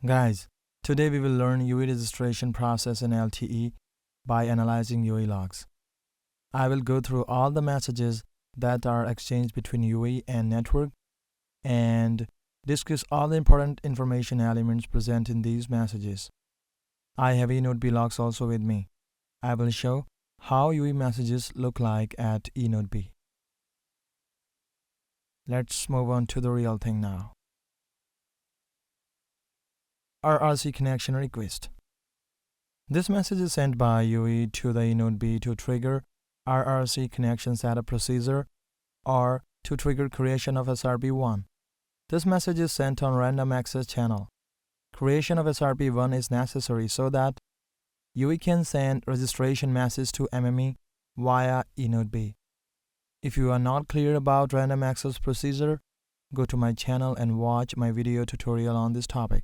Guys, today we will learn UE registration process in LTE by analyzing UE logs. I will go through all the messages that are exchanged between UE and network and discuss all the important information elements present in these messages. I have eNodeB logs also with me. I will show how UE messages look like at eNodeB. Let's move on to the real thing now. RRC Connection Request. This message is sent by UE to the eNodeB to trigger RRC Connection Setup procedure or to trigger creation of SRB1. This message is sent on random access channel. Creation of SRB1 is necessary so that UE can send registration message to MME via eNodeB. If you are not clear about random access procedure, go to my channel and watch my video tutorial on this topic.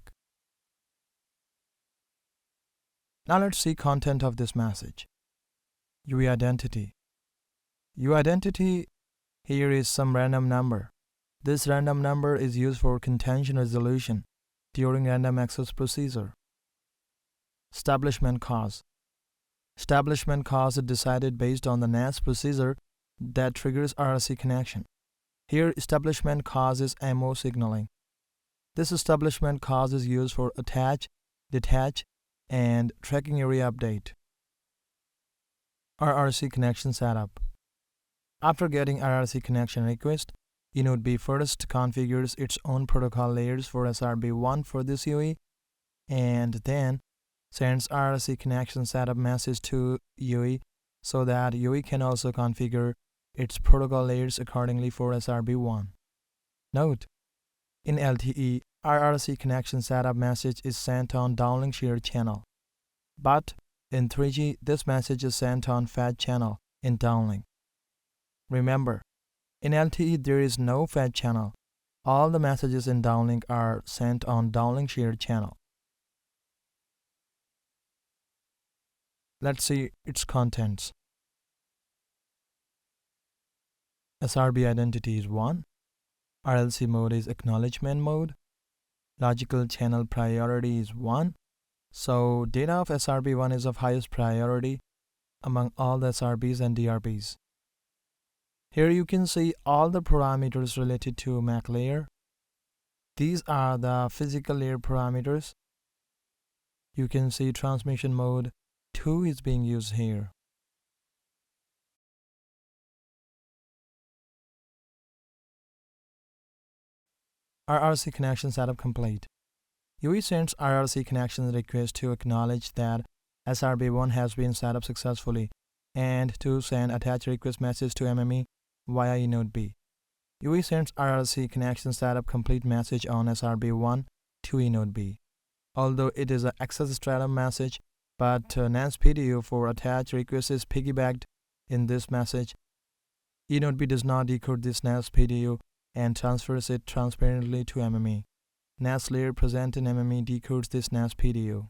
Now let's see content of this message. UE identity. UE identity here is some random number. This random number is used for contention resolution during random access procedure. Establishment cause. Establishment cause is decided based on the NAS procedure that triggers RRC connection. Here, establishment cause is MO signaling. This establishment cause is used for attach, detach, and tracking area update. RRC Connection Setup. After getting RRC connection request, eNodeB first configures its own protocol layers for SRB1 for this UE and then sends RRC connection setup message to UE so that UE can also configure its protocol layers accordingly for SRB1. Note: in LTE, RRC connection setup message is sent on downlink shared channel, but in 3G, this message is sent on fed channel in downlink. Remember, in LTE there is no fed channel. All the messages in downlink are sent on downlink shared channel. Let's see its contents. SRB identity is 1. RLC mode is acknowledgement mode. Logical channel priority is 1. So data of SRB1 is of highest priority among all the SRBs and DRBs. Here you can see all the parameters related to MAC layer. These are the physical layer parameters. You can see transmission mode 2 is being used here. RRC connection setup complete. UE sends RRC connection request to acknowledge that SRB1 has been set up successfully and to send attach request message to MME via eNodeB. UE sends RRC connection setup complete message on SRB1 to eNodeB. Although it is an access stratum message, but NAS PDU for attach request is piggybacked in this message. eNodeB does not decode this NAS PDU and transfers it transparently to MME. NAS layer present in MME decodes this NAS PDU.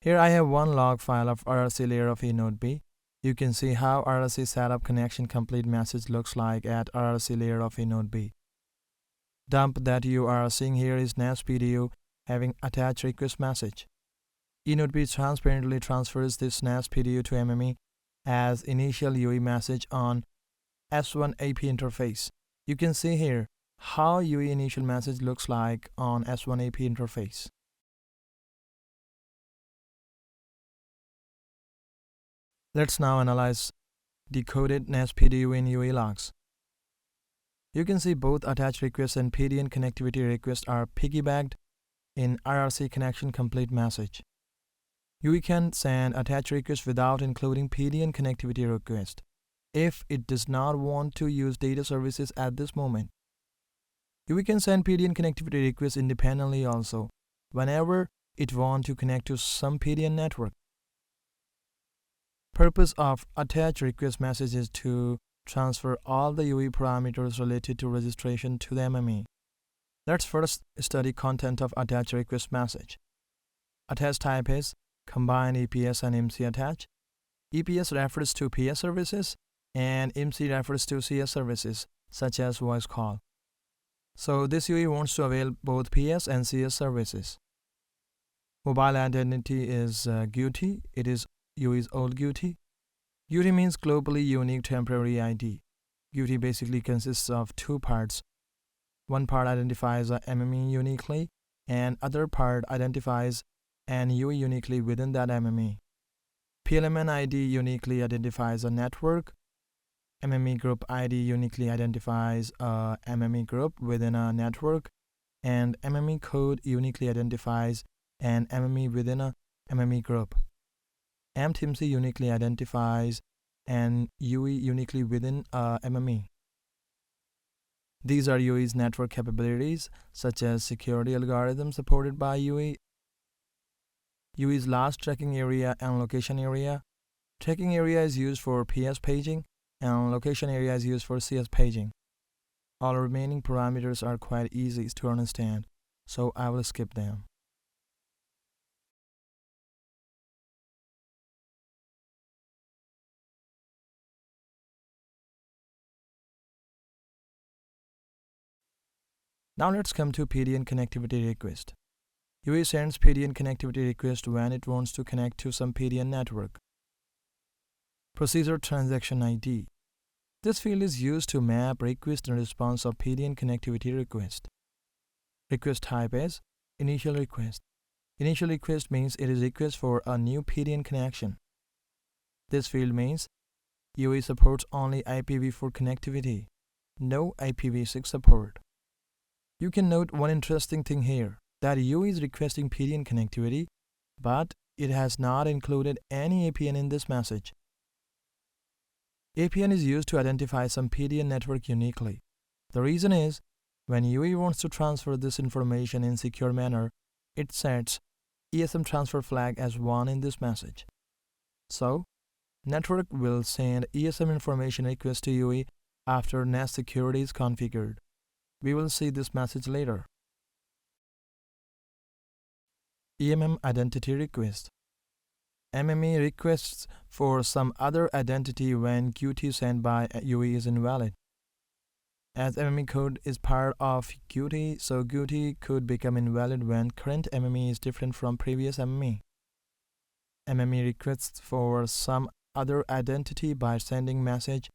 Here I have one log file of RRC layer of eNodeB. You can see how RRC setup connection complete message looks like at RRC layer of eNodeB. Dump that you are seeing here is NAS PDU having attach request message. eNodeB transparently transfers this NAS PDU to MME as initial UE message on S1 AP interface. You can see here how UE initial message looks like on S1 AP interface. Let's now analyze decoded NAS PDU in UE logs. You can see both attach request and PDN connectivity request are piggybacked in RRC connection complete message. UE can send attach request without including PDN connectivity request if it does not want to use data services at this moment. UE can send PDN connectivity requests independently also, whenever it wants to connect to some PDN network. Purpose of attach request message is to transfer all the UE parameters related to registration to the MME. Let's first study content of attach request message. Attach type is combined EPS and MC attach. EPS refers to PS services and MC refers to CS services such as voice call. So this UE wants to avail both PS and CS services. Mobile identity is GUTI. It is UE's old GUTI. GUTI means Globally Unique Temporary ID. GUTI basically consists of two parts. One part identifies a MME uniquely, and other part identifies an UE uniquely within that MME. PLMN ID uniquely identifies a network. MME group ID uniquely identifies a MME group within a network, and MME code uniquely identifies an MME within a MME group. MTIMC uniquely identifies an UE uniquely within a MME. These are UE's network capabilities, such as security algorithms supported by UE, UE's last tracking area and location area. Tracking area is used for PS paging, and location area is used for CS paging. All remaining parameters are quite easy to understand, so I will skip them. Now let's come to PDN connectivity request. UE sends PDN connectivity request when it wants to connect to some PDN network. Procedure transaction ID. This field is used to map request and response of PDN connectivity request. Request type is initial request. Initial request means it is request for a new PDN connection. This field means UE supports only IPv4 connectivity, no IPv6 support. You can note one interesting thing here, that UE is requesting PDN connectivity, but it has not included any APN in this message. APN is used to identify some PDN network uniquely. The reason is, when UE wants to transfer this information in secure manner, it sets ESM transfer flag as 1 in this message. So, network will send ESM information request to UE after NAS security is configured. We will see this message later. EMM identity request. MME requests for some other identity when GUTI sent by UE is invalid. As MME code is part of GUTI, so GUTI could become invalid when current MME is different from previous MME. MME requests for some other identity by sending message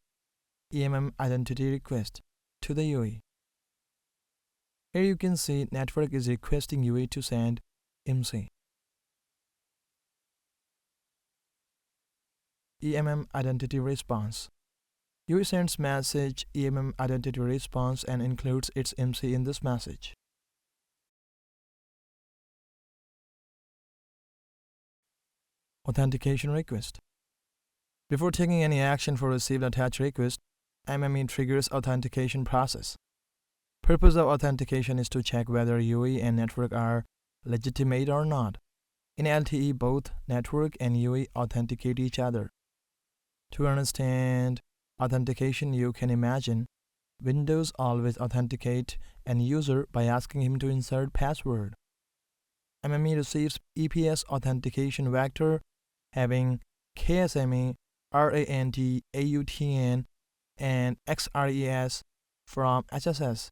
EMM identity request to the UE. Here you can see network is requesting UE to send IMSI. EMM identity response. UE sends message EMM identity response and includes its IMSI in this message. Authentication request. Before taking any action for received attached request, MME triggers authentication process. Purpose of authentication is to check whether UE and network are legitimate or not. In LTE, both network and UE authenticate each other. To understand authentication, you can imagine Windows always authenticate an user by asking him to insert password. MME receives EPS authentication vector having KSME, RANT, AUTN, and XRES from HSS.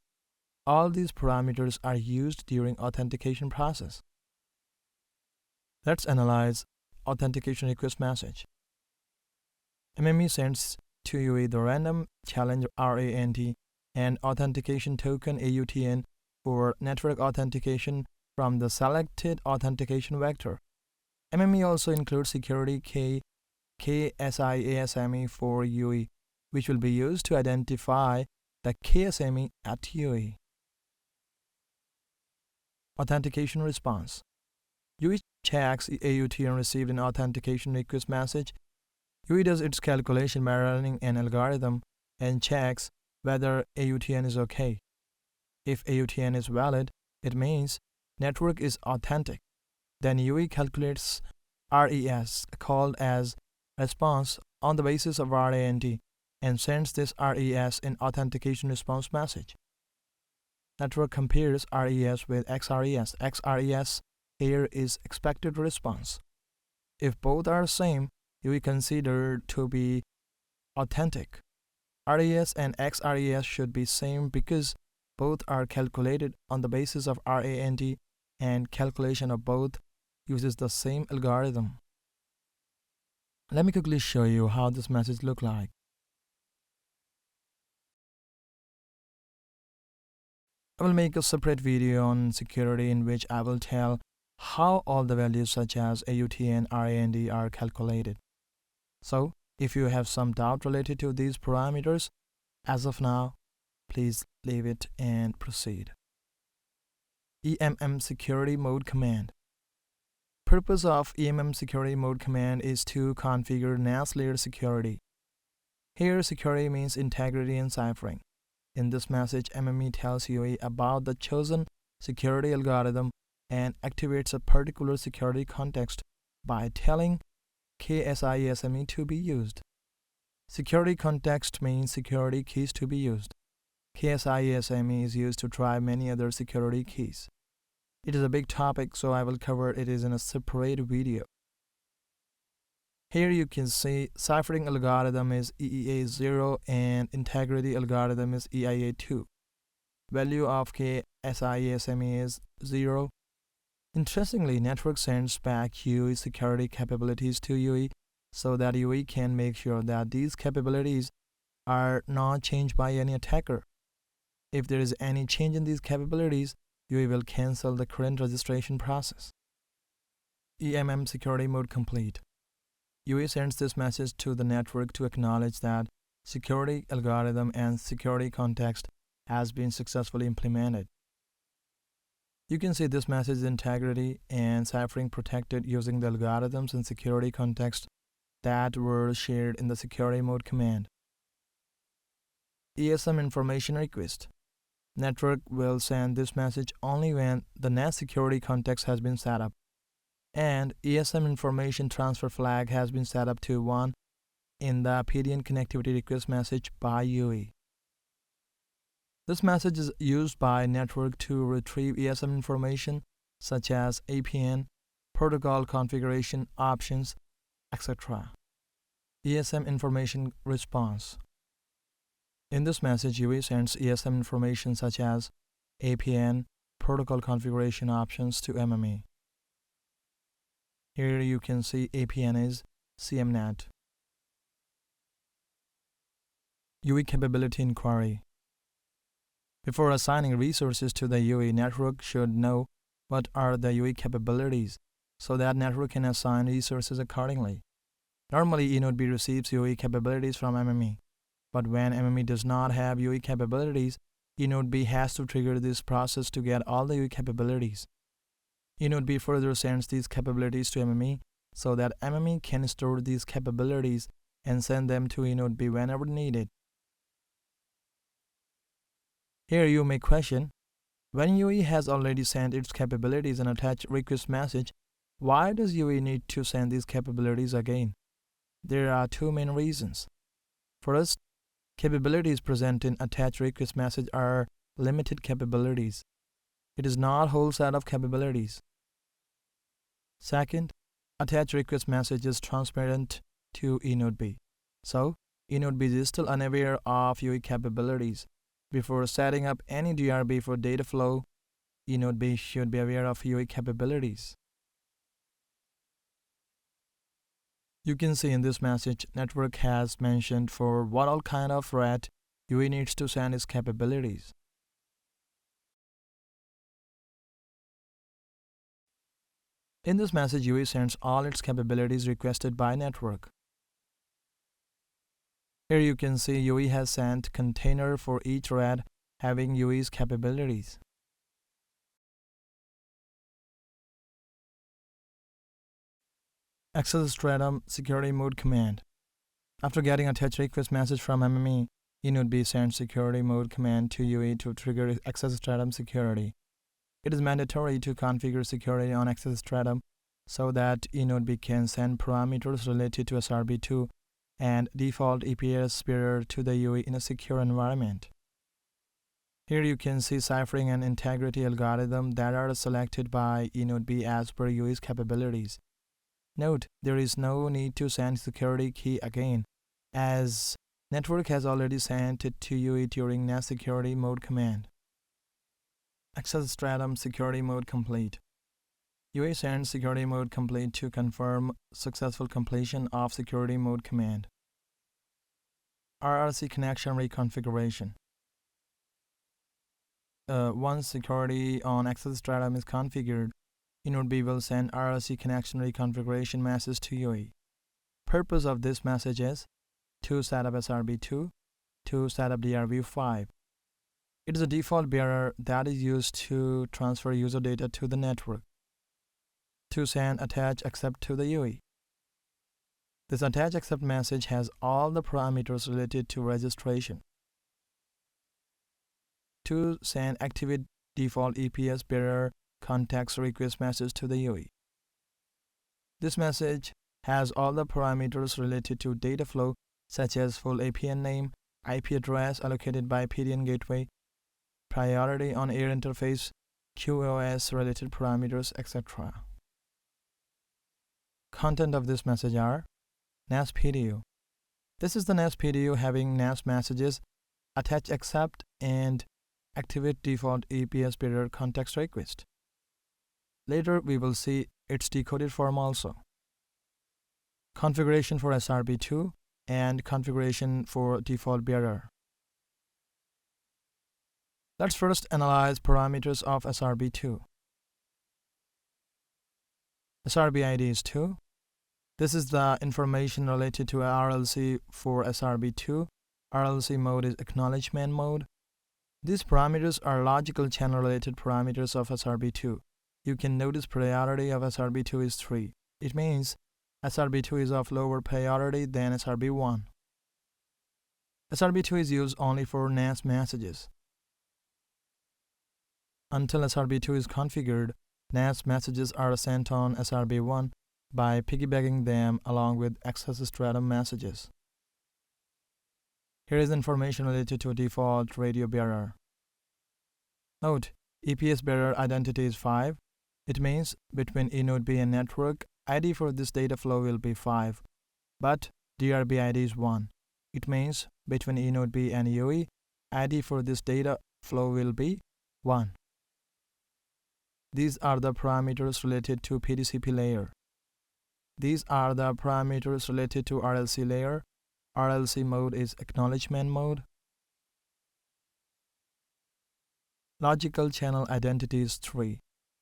All these parameters are used during authentication process. Let's analyze authentication request message. MME sends to UE the random challenge RANT and authentication token AUTN for network authentication from the selected authentication vector. MME also includes security key KSIASME for UE, which will be used to identify the KSME at UE. Authentication response. UE checks AUTN received an authentication request message. UE does its calculation by running an algorithm and checks whether AUTN is okay. If AUTN is valid, it means network is authentic. Then UE calculates RES, called as response, on the basis of RANT and sends this RES in authentication response message. Network compares RES with XRES. XRES here is expected response. If both are same, UE considered to be authentic. RES and XRES should be same because both are calculated on the basis of RANT and calculation of both uses the same algorithm. Let me quickly show you how this message looks like. I will make a separate video on security in which I will tell how all the values such as AUT and RAND are calculated. So, if you have some doubt related to these parameters, as of now, please leave it and proceed. EMM Security Mode command. Purpose of EMM Security Mode command is to configure NAS layer security. Here, security means integrity and ciphering. In this message, MME tells UE about the chosen security algorithm and activates a particular security context by telling KSISME to be used. Security context means security keys to be used. KSISME is used to try many other security keys. It is a big topic, so I will cover it in a separate video. Here you can see ciphering algorithm is EEA0 and integrity algorithm is EIA2. Value of KSISME is 0. Interestingly, network sends back UE security capabilities to UE so that UE can make sure that these capabilities are not changed by any attacker. If there is any change in these capabilities, UE will cancel the current registration process. EMM Security Mode complete. UE sends this message to the network to acknowledge that security algorithm and security context has been successfully implemented. You can see this message integrity and ciphering protected using the algorithms and security context that were shared in the security mode command. ESM Information Request. Network will send this message only when the NAS security context has been set up and ESM information transfer flag has been set up to 1 in the PDN connectivity request message by UE. This message is used by network to retrieve ESM information such as APN, protocol configuration options, etc. ESM Information Response. In this message, UE sends ESM information such as APN, protocol configuration options to MME. Here you can see APN is CMNAT. UE Capability Inquiry. Before assigning resources to the UE, network should know what are the UE capabilities so that network can assign resources accordingly. Normally, eNodeB receives UE capabilities from MME, but when MME does not have UE capabilities, eNodeB has to trigger this process to get all the UE capabilities. eNodeB further sends these capabilities to MME so that MME can store these capabilities and send them to eNodeB whenever needed. Here you may question, when UE has already sent its capabilities and attached request message, why does UE need to send these capabilities again? There are two main reasons. First, capabilities present in attached request message are limited capabilities. It is not a whole set of capabilities. Second, attached request message is transparent to eNodeB. So, eNodeB is still unaware of UE capabilities. Before setting up any DRB for data flow, eNodeB should be aware of UE capabilities. You can see in this message, network has mentioned for what all kind of threat UE needs to send its capabilities. In this message, UE sends all its capabilities requested by network. Here you can see UE has sent container for each thread having UE's capabilities. Access Stratum Security Mode command. After getting a attached request message from MME, eNodeB sends security mode command to UE to trigger access stratum security. It is mandatory to configure security on access stratum so that eNodeB can send parameters related to SRB2 and default EPS bearer to the UE in a secure environment. Here you can see ciphering and integrity algorithm that are selected by eNodeB as per UE's capabilities. Note, there is no need to send security key again, as network has already sent it to UE during NAS security mode command. Access Stratum Security Mode complete. UE sends security mode complete to confirm successful completion of security mode command. RRC connection reconfiguration. Once security on access stratum is configured, eNodeB will send RRC connection reconfiguration message to UE. Purpose of this message is to set up SRB2, to set up DRV5. It is a default bearer that is used to transfer user data to the network, to send attach accept to the UE. This attach accept message has all the parameters related to registration. To send activate default EPS bearer context request message to the UE. This message has all the parameters related to data flow such as full APN name, IP address allocated by PDN gateway, priority on air interface, QoS related parameters, etc. Content of this message are NAS PDU. This is the NAS PDU having NAS messages, attach accept, and activate default EPS bearer context request. Later we will see its decoded form also. Configuration for SRB2 and configuration for default bearer. Let's first analyze parameters of SRB2. SRB ID is 2. This is the information related to RLC for SRB2. RLC mode is acknowledgement mode. These parameters are logical channel related parameters of SRB2. You can notice priority of SRB2 is 3. It means SRB2 is of lower priority than SRB1. SRB2 is used only for NAS messages. Until SRB2 is configured, NAS messages are sent on SRB1 by piggybacking them along with access stratum messages. Here is information related to default radio bearer. Note, EPS bearer identity is 5. It means between eNodeB and network, ID for this data flow will be 5, but DRB ID is 1. It means between eNodeB and UE, ID for this data flow will be 1. These are the parameters related to PDCP layer. These are the parameters related to RLC layer. RLC mode is acknowledgement mode. Logical channel identity is 3.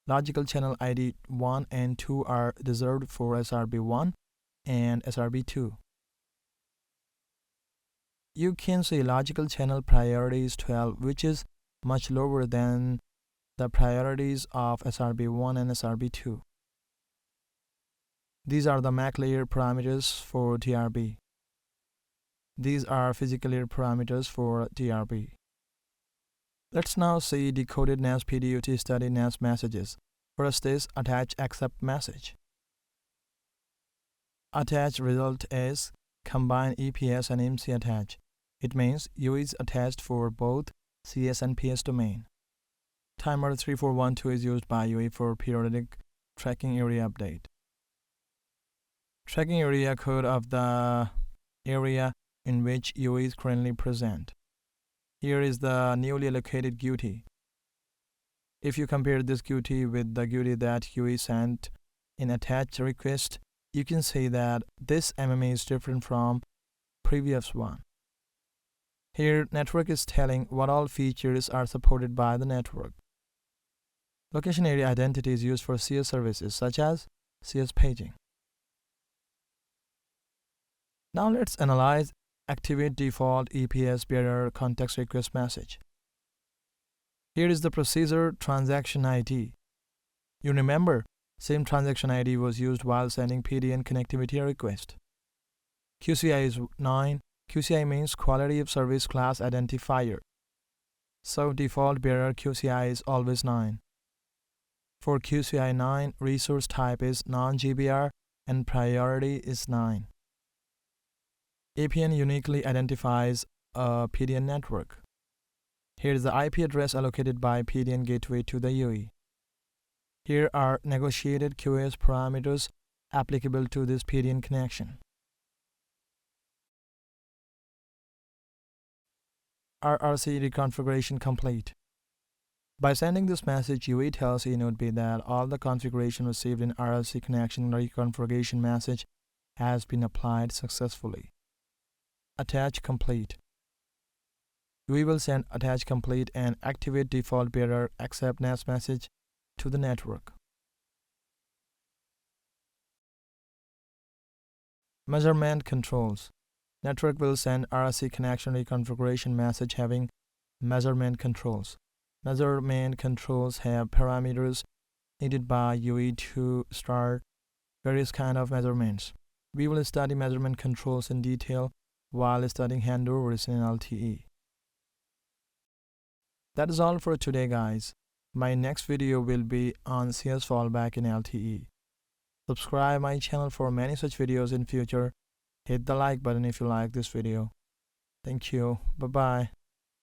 Logical channel ID 1 and 2 are reserved for SRB1 and SRB2. You can see logical channel priority is 12, which is much lower than the priorities of SRB1 and SRB2. These are the MAC layer parameters for DRB. These are physical layer parameters for DRB. Let's now see decoded NAS PDU to study NAS messages. First is attach accept message. Attach result is combine EPS and MC attach. It means UE is attached for both CS and PS domain. Timer 3412 is used by UE for periodic tracking area update. Tracking area code of the area in which UE is currently present. Here is the newly allocated GUT. If you compare this GUT with the GUT that UE sent in attach request, you can see that this MME is different from previous one. Here, network is telling what all features are supported by the network. Location area identity is used for CS services such as CS paging. Now let's analyze activate default EPS bearer context request message. Here is the procedure transaction ID. You remember, same transaction ID was used while sending PDN connectivity request. QCI is 9. QCI means quality of service class identifier. So default bearer QCI is always 9. For QCI 9, resource type is non-GBR and priority is 9. APN uniquely identifies a PDN network. Here is the IP address allocated by PDN gateway to the UE. Here are negotiated QoS parameters applicable to this PDN connection. RRC reconfiguration complete. By sending this message, UE tells eNodeB that all the configuration received in RRC connection reconfiguration message has been applied successfully. Attach complete. UE will send attach complete and activate default bearer accept next message to the network. Measurement controls. Network will send RRC connection reconfiguration message having measurement controls. Measurement controls have parameters needed by UE to start various kind of measurements. We will study measurement controls in detail while studying handovers in LTE. That is all for today, guys. My next video will be on CS fallback in LTE. Subscribe my channel for many such videos in future. Hit the like button if you like this video. Thank you. Bye-bye.